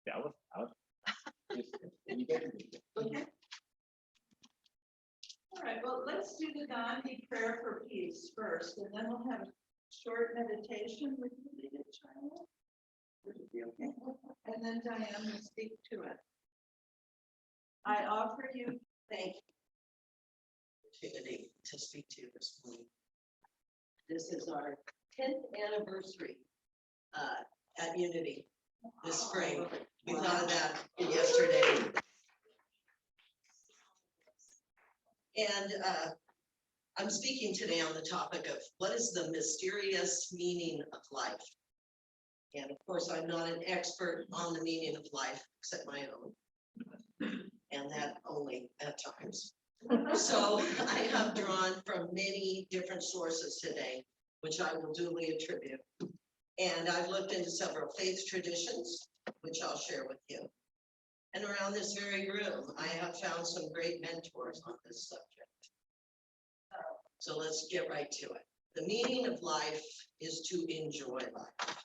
That was. Okay. All right, well, let's do the Gandhi prayer for peace first, and then we'll have a short meditation. Would you lead it, Charlotte? Would it be okay? And then Diane will speak to it. I offer you, Thank you. Opportunity to speak to you this morning. This is our 10th anniversary at Unity this spring. We thought of that yesterday. And I'm speaking today on the topic of what is the mysterious meaning of life. And of course, I'm not an expert on the meaning of life except my own, and that only at times. So I have drawn from many different sources today, which I will duly attribute. And I've looked into several faith traditions, which I'll share with you. And around this very room, I have found some great mentors on this subject. So let's get right to it. The meaning of life is to enjoy life.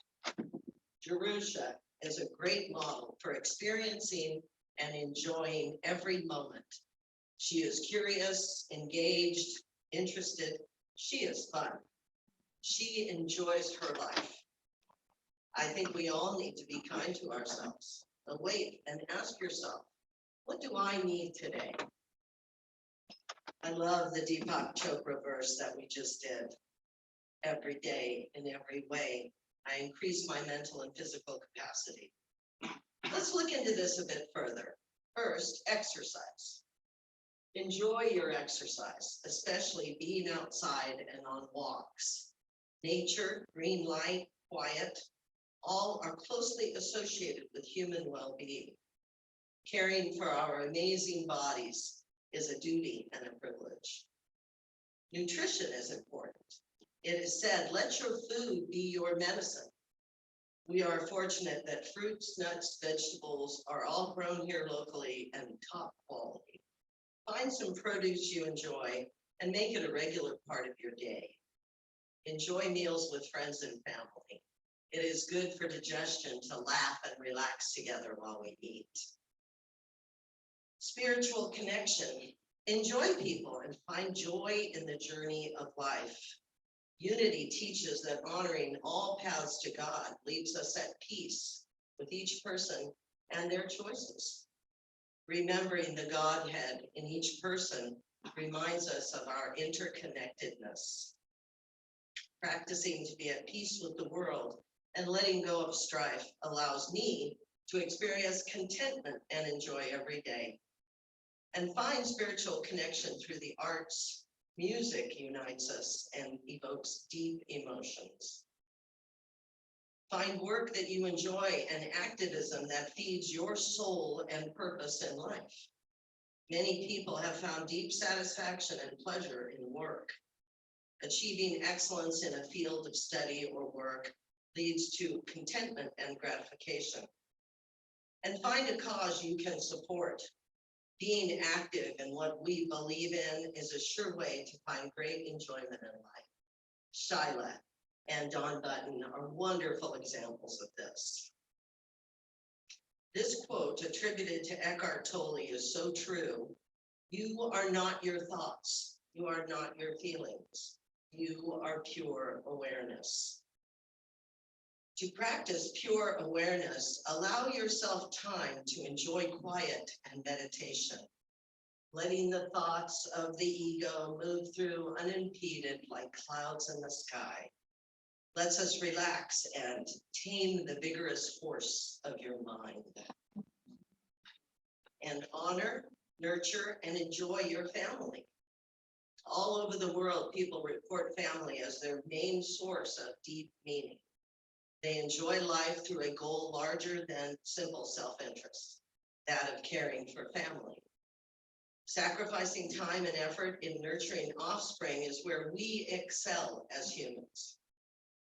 Jerusha is a great model for experiencing and enjoying every moment. She is curious, engaged, interested. She is fun. She enjoys her life. I think we all need to be kind to ourselves. Awake and ask yourself, what do I need today? I love the Deepak Chopra verse that we just did. Every day, in every way, I increase my mental and physical capacity. Let's look into this a bit further. First, exercise. Enjoy your exercise, especially being outside and on walks. Nature, green light, quiet, all are closely associated with human well-being. Caring for our amazing bodies is a duty and a privilege. Nutrition is important. It is said, let your food be your medicine. We are fortunate that fruits, nuts, vegetables are all grown here locally and top quality. Find some produce you enjoy and make it a regular part of your day. Enjoy meals with friends and family. It is good for digestion to laugh and relax together while we eat. Spiritual connection. Enjoy people and find joy in the journey of life. Unity teaches that honoring all paths to God leaves us at peace with each person and their choices. Remembering the Godhead in each person reminds us of our interconnectedness. Practicing to be at peace with the world and letting go of strife allows me to experience contentment and enjoy every day. And find spiritual connection through the arts. Music unites us and evokes deep emotions. Find work that you enjoy and activism that feeds your soul and purpose in life. Many people have found deep satisfaction and pleasure in work. Achieving excellence in a field of study or work leads to contentment and gratification. And find a cause you can support. Being active in what we believe in is a sure way to find great enjoyment in life. Shyla and Don Button are wonderful examples of this. This quote attributed to Eckhart Tolle is so true. You are not your thoughts. You are not your feelings. You are pure awareness. To practice pure awareness, allow yourself time to enjoy quiet and meditation. Letting the thoughts of the ego move through unimpeded like clouds in the sky lets us relax and tame the vigorous force of your mind. And honor, nurture, and enjoy your family. All over the world, people report family as their main source of deep meaning. They enjoy life through a goal larger than simple self-interest, that of caring for family. Sacrificing time and effort in nurturing offspring is where we excel as humans.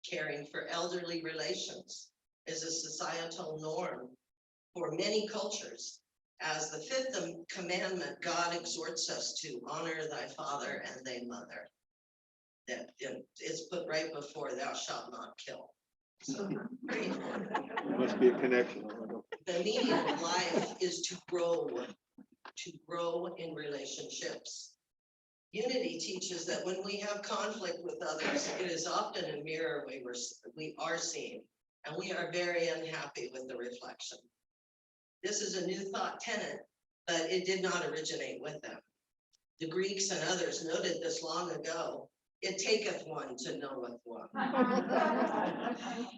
Caring for elderly relations is a societal norm for many cultures. As the fifth commandment, God exhorts us to honor thy father and thy mother. That is put right before thou shalt not kill. So great. Must be a connection. The meaning of life is to grow in relationships. Unity teaches that when we have conflict with others, it is often a mirror we are seeing, and we are very unhappy with the reflection. This is a new thought tenet, but it did not originate with them. The Greeks and others noted this long ago. It taketh one to knoweth one.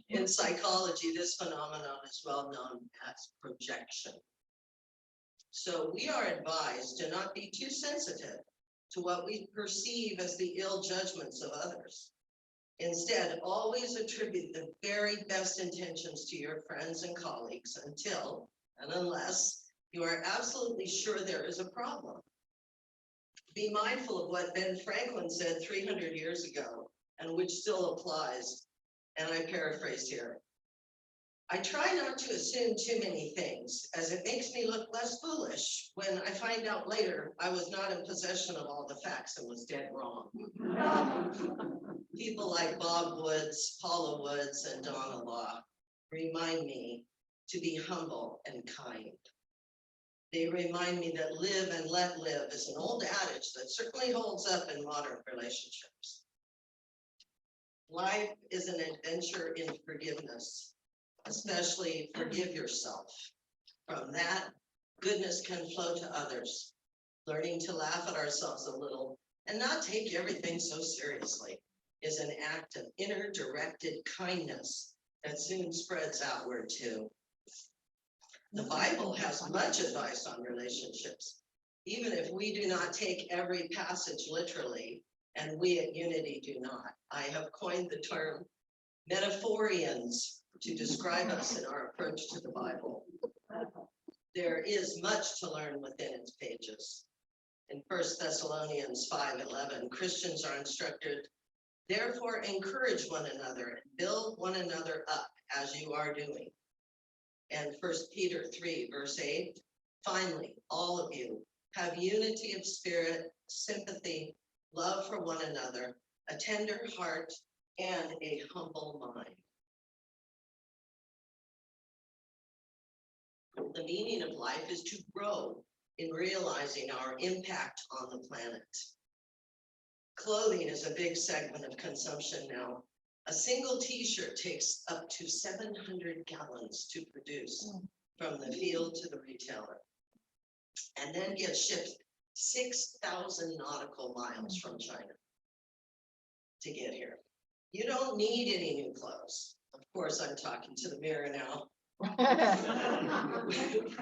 In psychology, this phenomenon is well known as projection. So we are advised to not be too sensitive to what we perceive as the ill judgments of others. Instead, always attribute the very best intentions to your friends and colleagues until and unless you are absolutely sure there is a problem. Be mindful of what Ben Franklin said 300 years ago, and which still applies, and I paraphrase here. I try not to assume too many things, as it makes me look less foolish when I find out later I was not in possession of all the facts and was dead wrong. People like Bob Woods, Paula Woods, and Donna Law remind me to be humble and kind. They remind me that live and let live is an old adage that certainly holds up in modern relationships. Life is an adventure in forgiveness, especially forgive yourself. From that, goodness can flow to others. Learning to laugh at ourselves a little and not take everything so seriously is an act of inner directed kindness that soon spreads outward too. The Bible has much advice on relationships, even if we do not take every passage literally, and we at Unity do not. I have coined the term metaphorians to describe us in our approach to the Bible. There is much to learn within its pages. In 1 Thessalonians 5:11, Christians are instructed, therefore encourage one another and build one another up as you are doing. And 1 Peter 3:8, finally, all of you have unity of spirit, sympathy, love for one another, a tender heart, and a humble mind. The meaning of life is to grow in realizing our impact on the planet. Clothing is a big segment of consumption now. A single t-shirt takes up to 700 gallons to produce from the field to the retailer, and then gets shipped 6,000 nautical miles from China to get here. You don't need any new clothes. Of course, I'm talking to the mirror now.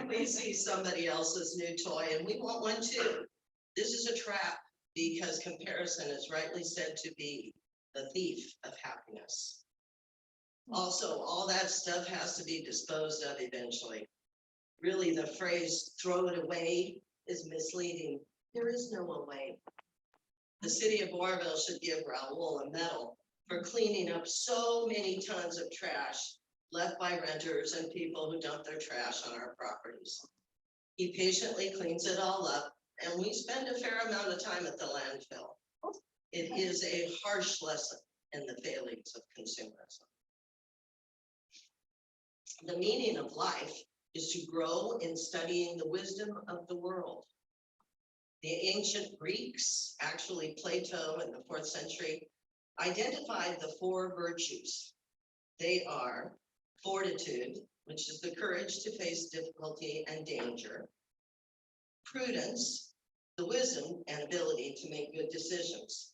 We see somebody else's new toy and we want one too. This is a trap because comparison is rightly said to be the thief of happiness. Also, all that stuff has to be disposed of eventually. Really, the phrase throw it away is misleading. There is no away. The city of Oroville should give Raul a medal for cleaning up so many tons of trash left by renters and people who dump their trash on our properties. He patiently cleans it all up, and we spend a fair amount of time at the landfill. It is a harsh lesson in the failings of consumerism. The meaning of life is to grow in studying the wisdom of the world. The ancient Greeks, actually Plato in the 4th century, identified the 4 virtues. They are fortitude, which is the courage to face difficulty and danger, prudence, the wisdom and ability to make good decisions,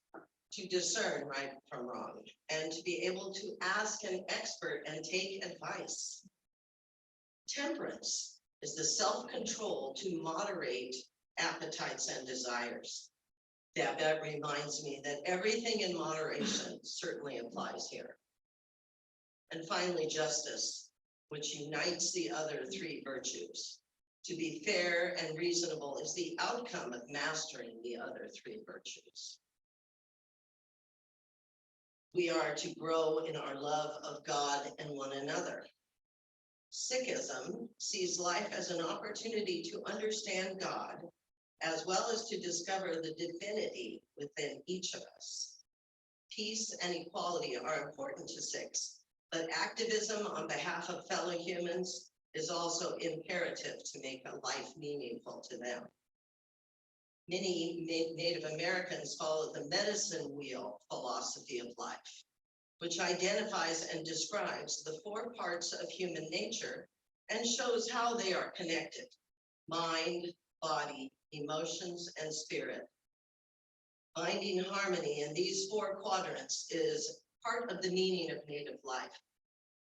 to discern right from wrong, and to be able to ask an expert and take advice. Temperance is the self-control to moderate appetites and desires. That reminds me that everything in moderation certainly applies here. And finally, justice, which unites the other 3 virtues. To be fair and reasonable is the outcome of mastering the other 3 virtues. We are to grow in our love of God and one another. Sikhism sees life as an opportunity to understand God, as well as to discover the divinity within each of us. Peace and equality are important to Sikhs, But activism on behalf of fellow humans is also imperative to make a life meaningful to them. Many Native Americans follow the medicine wheel philosophy of life, which identifies and describes the 4 parts of human nature and shows how they are connected: mind, body, emotions, and spirit. Finding harmony in these 4 quadrants is part of the meaning of Native life.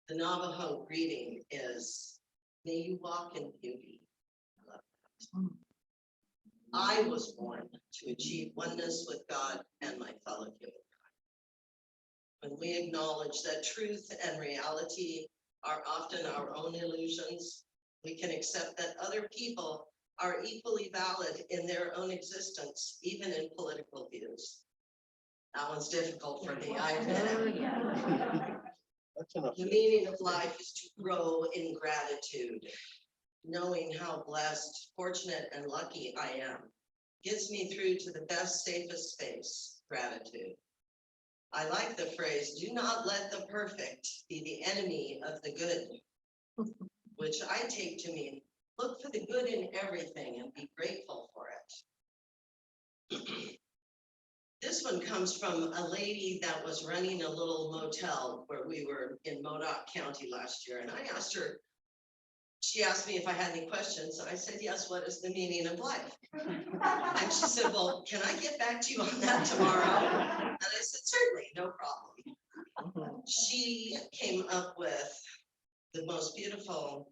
The Navajo greeting is, may you walk in beauty. I love that. I was born to achieve oneness with God and my fellow humankind. When we acknowledge that truth and reality are often our own illusions, we can accept that other people are equally valid in their own existence, even in political views. That one's difficult for me, I admit it. That's enough. The meaning of life is to grow in gratitude. Knowing how blessed, fortunate, and lucky I am gets me through to the best, safest space: gratitude. I like the phrase, do not let the perfect be the enemy of the good, which I take to mean, look for the good in everything and be grateful for it. This one comes from a lady that was running a little motel where we were in Modoc County last year. And I asked her, she asked me if I had any questions. And I said, yes, what is the meaning of life? And she said, well, can I get back to you on that tomorrow? And I said, certainly, no problem. She came up with the most beautiful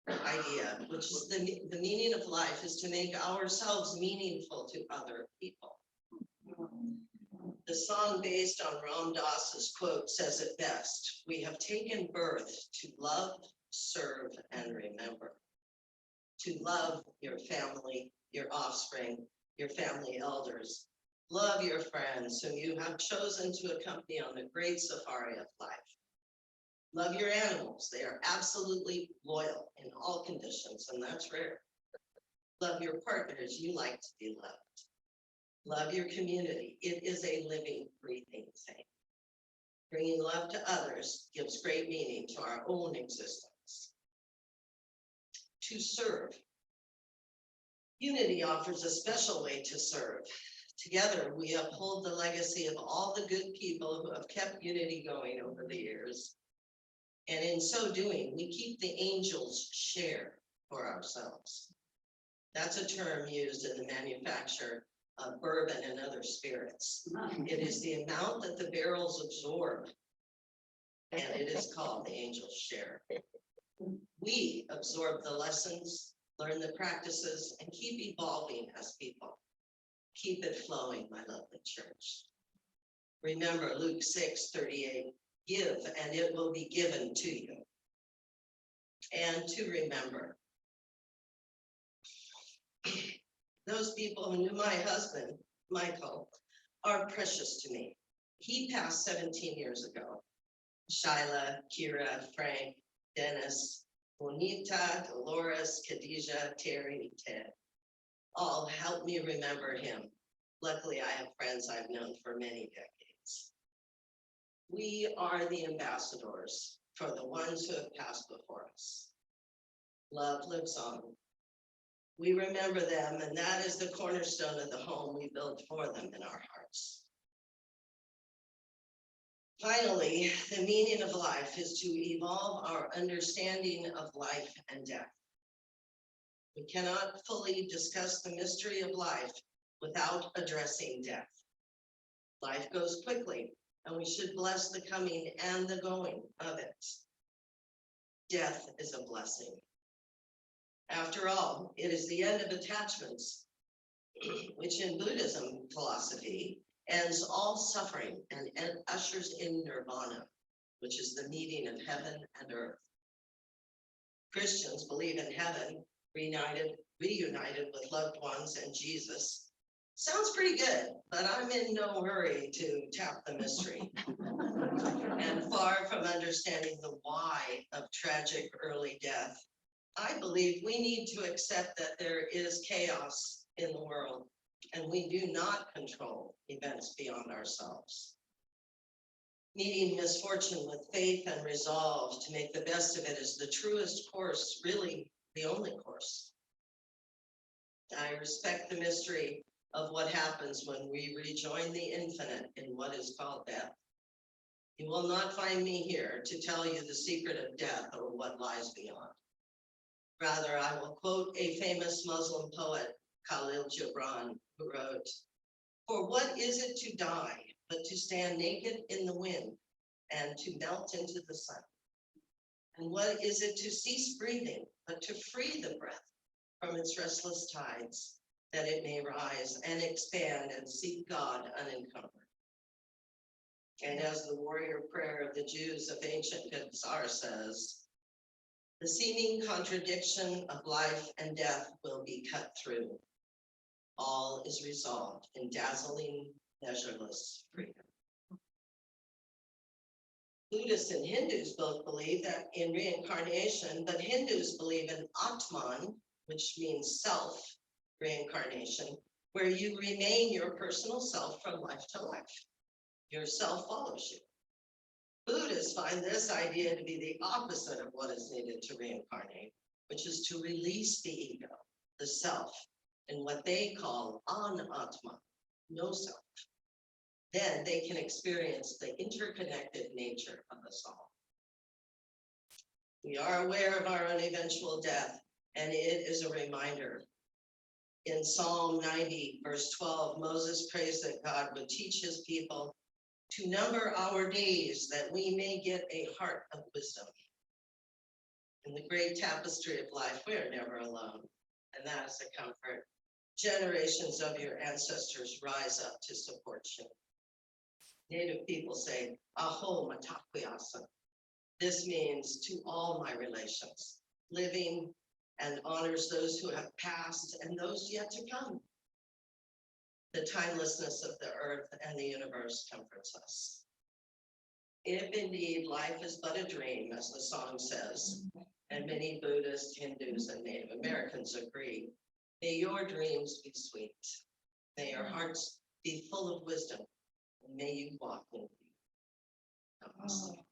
idea, which is the meaning of life is to make ourselves meaningful to other people. The song based on Ram Dass's quote says it best: we have taken birth to love, serve, and remember. To love your family, your offspring, your family elders. Love your friends whom you have chosen to accompany on the great safari of life. Love your animals. They are absolutely loyal in all conditions, and that's rare. Love your partners. You like to be loved. Love your community. It is a living, breathing thing. Bringing love to others gives great meaning to our own existence. To serve. Unity offers a special way to serve. Together, we uphold the legacy of all the good people who have kept unity going over the years. And in so doing, we keep the angels' share for ourselves. That's a term used in the manufacture of bourbon and other spirits. It is the amount that the barrels absorb, and it is called the angel's share. We absorb the lessons, learn the practices, and keep evolving as people. Keep it flowing, my lovely church. Remember Luke 6:38, give and it will be given to you. And to remember, those people who knew my husband, Michael, are precious to me. He passed 17 years ago. Shyla, Kira, Frank, Dennis, Bonita, Dolores, Khadijah, Terry, Ted, all help me remember him. Luckily, I have friends I've known for many decades. We are the ambassadors for the ones who have passed before us. Love lives on. We remember them, and that is the cornerstone of the home we build for them in our hearts. Finally, the meaning of life is to evolve our understanding of life and death. We cannot fully discuss the mystery of life without addressing death. Life goes quickly, and we should bless the coming and the going of it. Death is a blessing. After all, it is the end of attachments, which in Buddhism philosophy ends all suffering and ushers in nirvana, which is the meeting of heaven and earth. Christians believe in heaven, reunited with loved ones and Jesus. Sounds pretty good, but I'm in no hurry to tap the mystery. And far from understanding the why of tragic early death, I believe we need to accept that there is chaos in the world, and we do not control events beyond ourselves. Meeting misfortune with faith and resolve to make the best of it is the truest course, really the only course. I respect the mystery of what happens when we rejoin the infinite in what is called death. You will not find me here to tell you the secret of death or what lies beyond. Rather, I will quote a famous Muslim poet, Khalil Gibran, who wrote, "For what is it to die but to stand naked in the wind and to melt into the sun? And what is it to cease breathing but to free the breath from its restless tides, that it may rise and expand and seek God unencumbered?" And as the warrior prayer of the Jews of ancient Pizar says, "The seeming contradiction of life and death will be cut through. All is resolved in dazzling, measureless freedom." Buddhists and Hindus both believe that in reincarnation, but Hindus believe in Atman, which means self reincarnation, where you remain your personal self from life to life. Your self follows you. Buddhists find this idea to be the opposite of what is needed to reincarnate, which is to release the ego, the self, in what they call anatma, no self. Then they can experience the interconnected nature of us all. We are aware of our own eventual death, and it is a reminder. In Psalm 90, verse 12, Moses prays that God would teach his people to number our days, that we may get a heart of wisdom. In the great tapestry of life, we are never alone, and that is a comfort. Generations of your ancestors rise up to support you. Native people say, "Aho matakwiyasa." This means to all my relations, living, and honors those who have passed and those yet to come. The timelessness of the earth and the universe comforts us. If indeed life is but a dream, as the song says, and many Buddhists, Hindus, and Native Americans agree, may your dreams be sweet. May your hearts be full of wisdom, and may you walk in peace. Namaste.